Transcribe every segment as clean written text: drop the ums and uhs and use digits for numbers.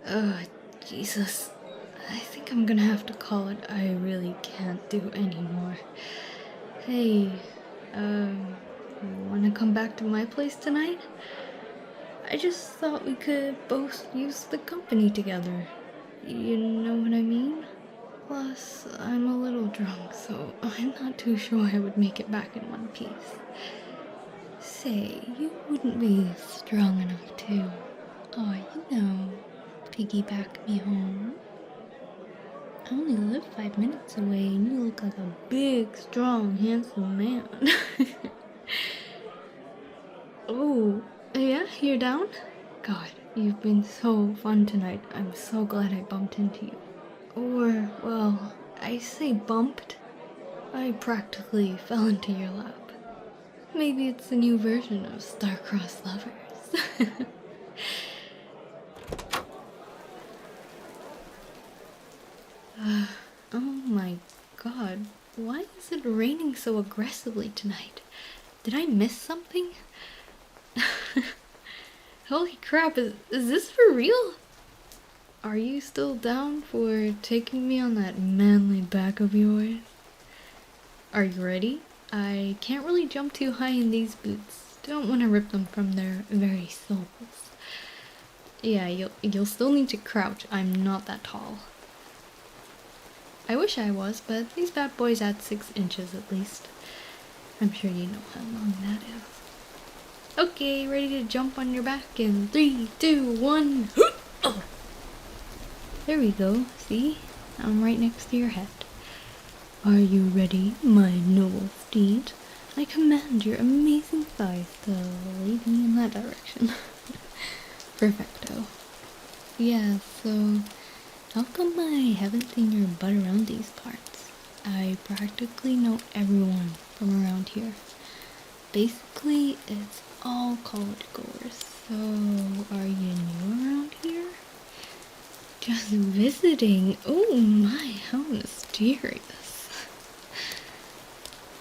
Oh, Jesus. I think I'm gonna have to call it. I really can't do anymore. Hey, wanna come back to my place tonight? I just thought we could both use the company together. You know what I mean? Plus, I'm a little drunk, so I'm not too sure I would make it back in one piece. Say, you wouldn't be strong enough to, piggyback me home? I only live 5 minutes away and you look like a big, strong, handsome man. Oh, yeah? You're down? God, you've been so fun tonight. I'm so glad I bumped into you. Or, well, I say bumped. I practically fell into your lap. Maybe it's a new version of star-crossed lovers. Oh my god, why is it raining so aggressively tonight? Did I miss something? Holy crap, is this for real? Are you still down for taking me on that manly back of yours? Are you ready? I can't really jump too high in these boots. Don't want to rip them from their very soles. Yeah, you'll still need to crouch. I'm not that tall. I wish I was, but these bad boys add 6 inches at least. I'm sure you know how long that is. Okay, ready to jump on your back in 3, 2, 1. Oh. There we go, see? I'm right next to your head. Are you ready, my noble steed? I command your amazing thighs to lead me in that direction. Perfecto. Yeah, so how come I haven't seen your butt around these parts? I practically know everyone from around here. Basically, it's all college goers. So, are you new around here? Just visiting? Oh my, how mysterious.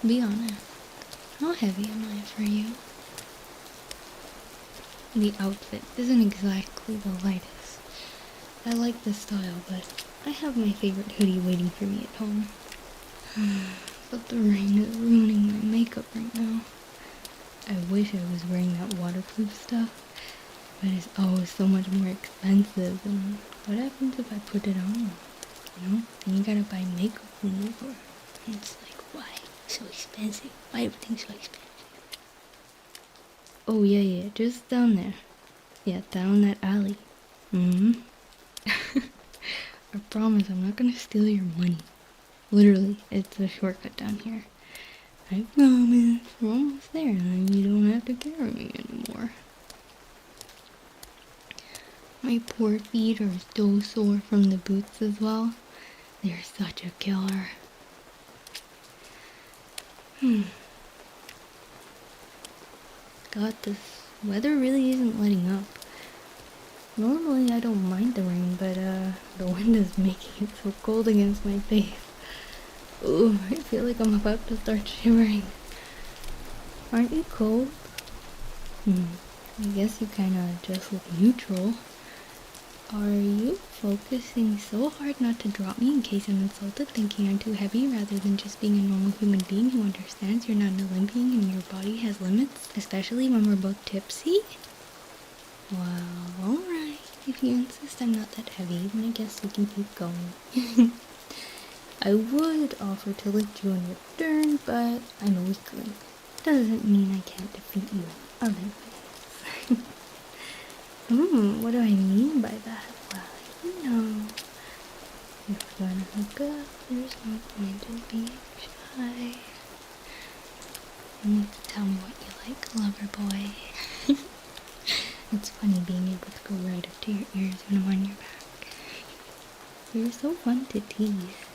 Be honest, how heavy am I for you? The outfit isn't exactly the lightest. I like the style, but I have my favorite hoodie waiting for me at home. But the rain is ruining my makeup right now. I wish I was wearing that waterproof stuff, but it's always so much more expensive, and what happens if I put it on? You know? Then you gotta buy makeup remover. And it's like, why? So expensive. Why everything's so expensive? Oh yeah, just down there. Yeah, down that alley. I promise I'm not gonna steal your money. Literally, it's a shortcut down here. I promise. We're almost there, and you don't have to carry me anymore. My poor feet are so sore from the boots as well. They're such a killer. God, this weather really isn't letting up. Normally I don't mind the rain, but the wind is making it so cold against my face. Ooh, I feel like I'm about to start shivering. Aren't you cold? I guess you kinda just look neutral. Are you focusing so hard not to drop me in case I'm insulted, thinking I'm too heavy rather than just being a normal human being who understands you're not an Olympian and your body has limits, especially when we're both tipsy? Well, alright. If you insist I'm not that heavy, then I guess we can keep going. I would offer to lift you in return, but I'm a weakling. Doesn't mean I can't defeat you in other ways. What do I mean by that? Well, you know, if we're gonna hook up, there's no point in being shy. You need to tell me what you like, lover boy. It's funny being able to go right up to your ears when I'm on your back. You're so fun to tease.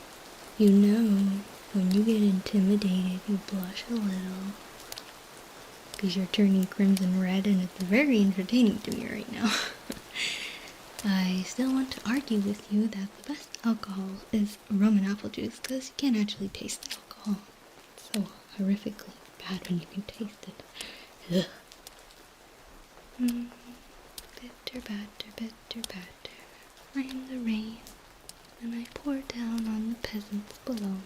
You know, when you get intimidated, you blush a little. Because you're turning crimson red and it's very entertaining to me right now. I still want to argue with you that the best alcohol is rum and apple juice because you can't actually taste the alcohol. It's so horrifically bad when you can taste it. Ugh. Bitter, batter, bitter, batter. I am the rain, and I pour down on the peasants below me,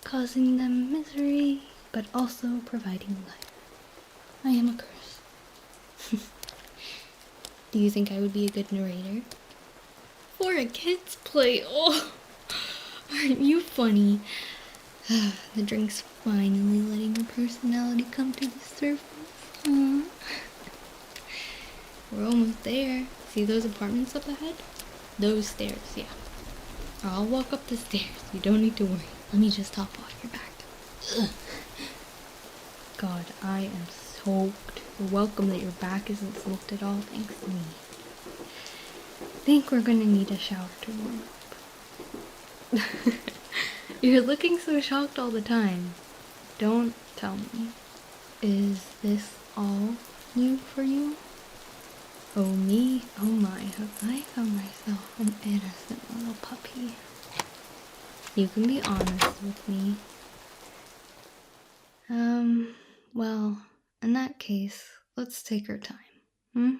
causing them misery, but also providing life. I am a curse. Do you think I would be a good narrator? For a kid's play, oh, aren't you funny? The drink's finally letting your personality come to the surface. Aww. We're almost there. See those apartments up ahead? Those stairs, yeah. I'll walk up the stairs. You don't need to worry. Let me just hop off your back. Ugh. God, I am soaked. You're welcome that your back isn't soaked at all, thanks to me. I think we're gonna need a shower to warm up. You're looking so shocked all the time. Don't tell me. Is this all new for you? Oh me, oh my, have I found myself an innocent little puppy. You can be honest with me. Well, in that case, let's take our time,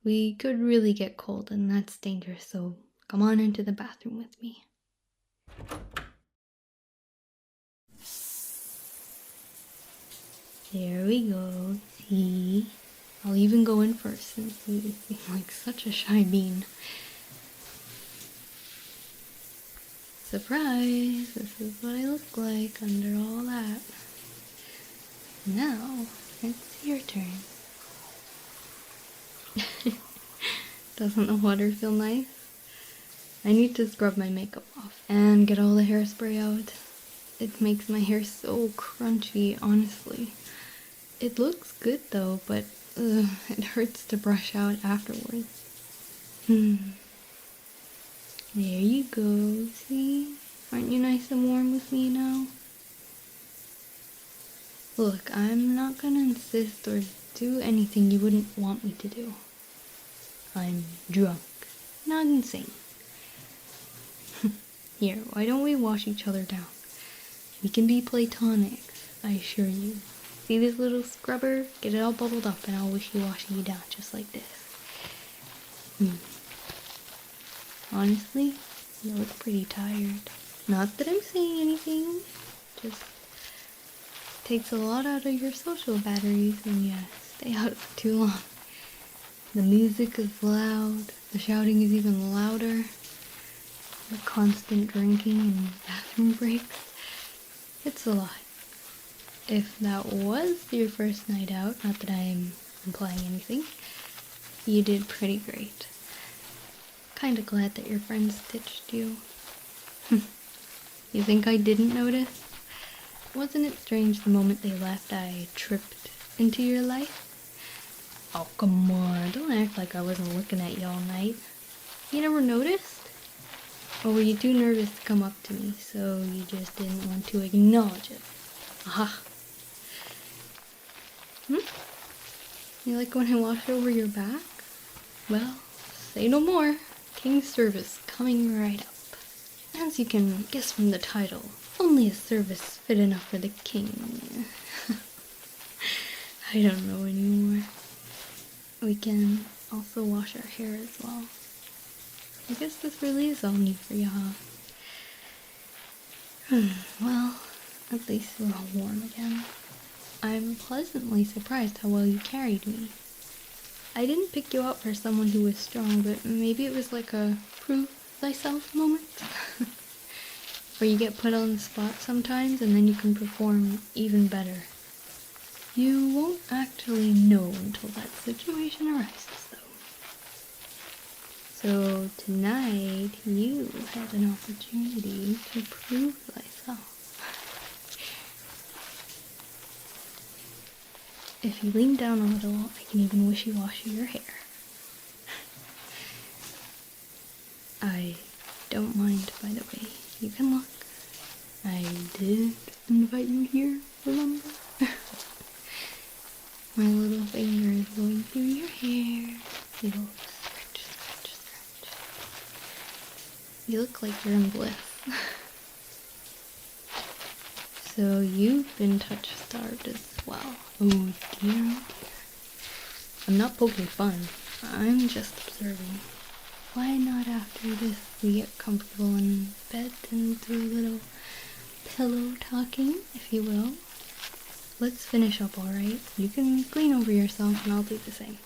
We could really get cold and that's dangerous, so come on into the bathroom with me. There we go, see? I'll even go in first since you seem like such a shy bean. Surprise! This is what I look like under all that. Now, it's your turn. Doesn't the water feel nice? I need to scrub my makeup off and get all the hairspray out. It makes my hair so crunchy, honestly. It looks good though, but it hurts to brush out afterwards. There you go, see? Aren't you nice and warm with me now? Look, I'm not gonna insist or do anything you wouldn't want me to do. I'm drunk, not insane. Here, why don't we wash each other down? We can be platonic, I assure you. See this little scrubber? Get it all bubbled up and I'll wishy-washy you down just like this. Honestly, you look pretty tired. Not that I'm saying anything, just takes a lot out of your social batteries when you stay out for too long. The music is loud, the shouting is even louder, the constant drinking and bathroom breaks. It's a lot. If that was your first night out, not that I'm implying anything, you did pretty great. Kinda glad that your friends ditched you. You think I didn't notice? Wasn't it strange the moment they left I tripped into your life? Oh, come on, don't act like I wasn't looking at you all night. You never noticed? Or were you too nervous to come up to me, so you just didn't want to acknowledge it? Aha. You like when I wash over your back? Well, say no more. King's service coming right up. As you can guess from the title, only a service fit enough for the king. I don't know anymore. We can also wash our hair as well. I guess this really is all new for you, huh? Well, at least we're all warm again. I'm pleasantly surprised how well you carried me. I didn't pick you out for someone who was strong, but maybe it was like a prove thyself moment. Where you get put on the spot sometimes and then you can perform even better. You won't actually know until that situation arises, though. So tonight, you had an opportunity to prove thyself. If you lean down a little, I can even wishy-washy your hair. I don't mind, by the way. You can look. I did invite you here, remember? My little finger is going through your hair. Little scratch, scratch, scratch. You look like you're in bliss. So you've been touch-starved as well. Oh dear. I'm not poking fun. I'm just observing. why not after this we get comfortable in bed and do a little pillow talking, if you will? Let's finish up, alright? You can clean over yourself and I'll do the same.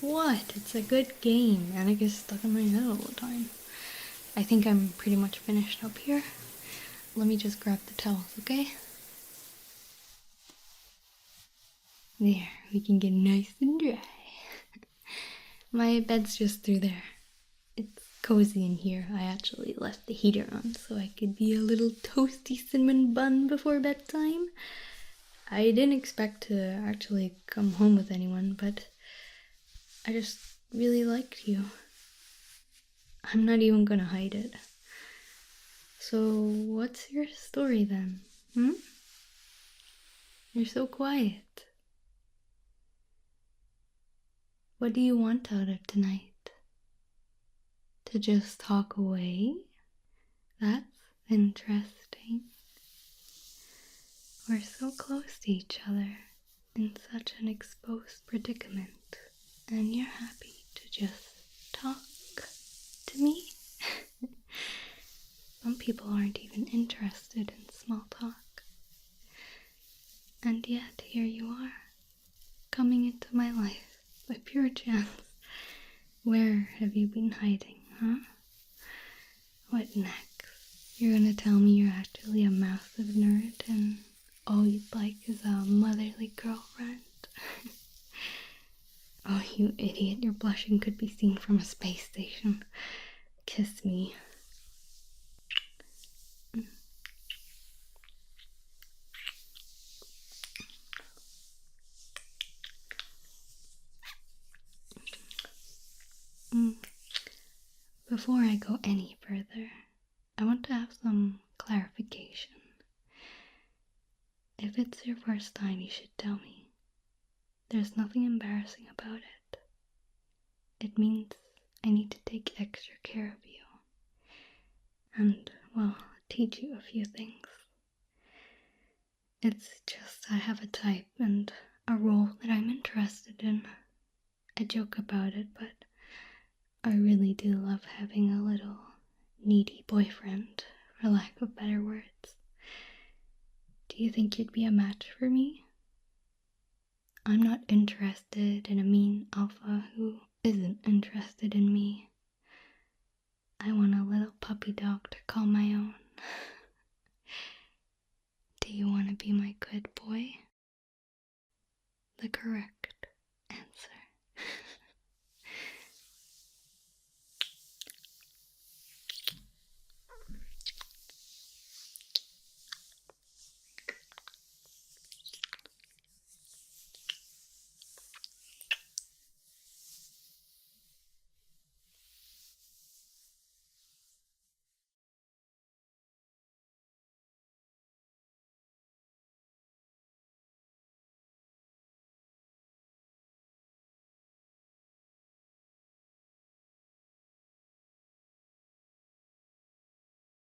What? It's a good game, and it gets stuck in my head all the time. I think I'm pretty much finished up here. Let me just grab the towels, okay? There, we can get nice and dry. My bed's just through there. It's cozy in here. I actually left the heater on so I could be a little toasty cinnamon bun before bedtime. I didn't expect to actually come home with anyone, but I just really liked you. I'm not even gonna hide it. So, what's your story then? You're so quiet. What do you want out of tonight? To just talk away? That's interesting. We're so close to each other in such an exposed predicament, and you're happy to just talk to me? Some people aren't even interested in small talk. And yet, here you are, coming into my life by pure chance. Where have you been hiding, huh? What next? You're gonna tell me you're actually a massive nerd and all you'd like is a motherly girlfriend? Oh, you idiot, your blushing could be seen from a space station. Kiss me. Before I go any further, I want to have some clarification. If it's your first time, you should tell me. There's nothing embarrassing about it. It means I need to take extra care of you. And, well, teach you a few things. It's just I have a type and a role that I'm interested in. I joke about it, but I really do love having a little needy boyfriend, for lack of better words. Do you think you'd be a match for me? I'm not interested in a mean alpha who isn't interested in me. I want a little puppy dog to call my own. Do you want to be my good boy? The correct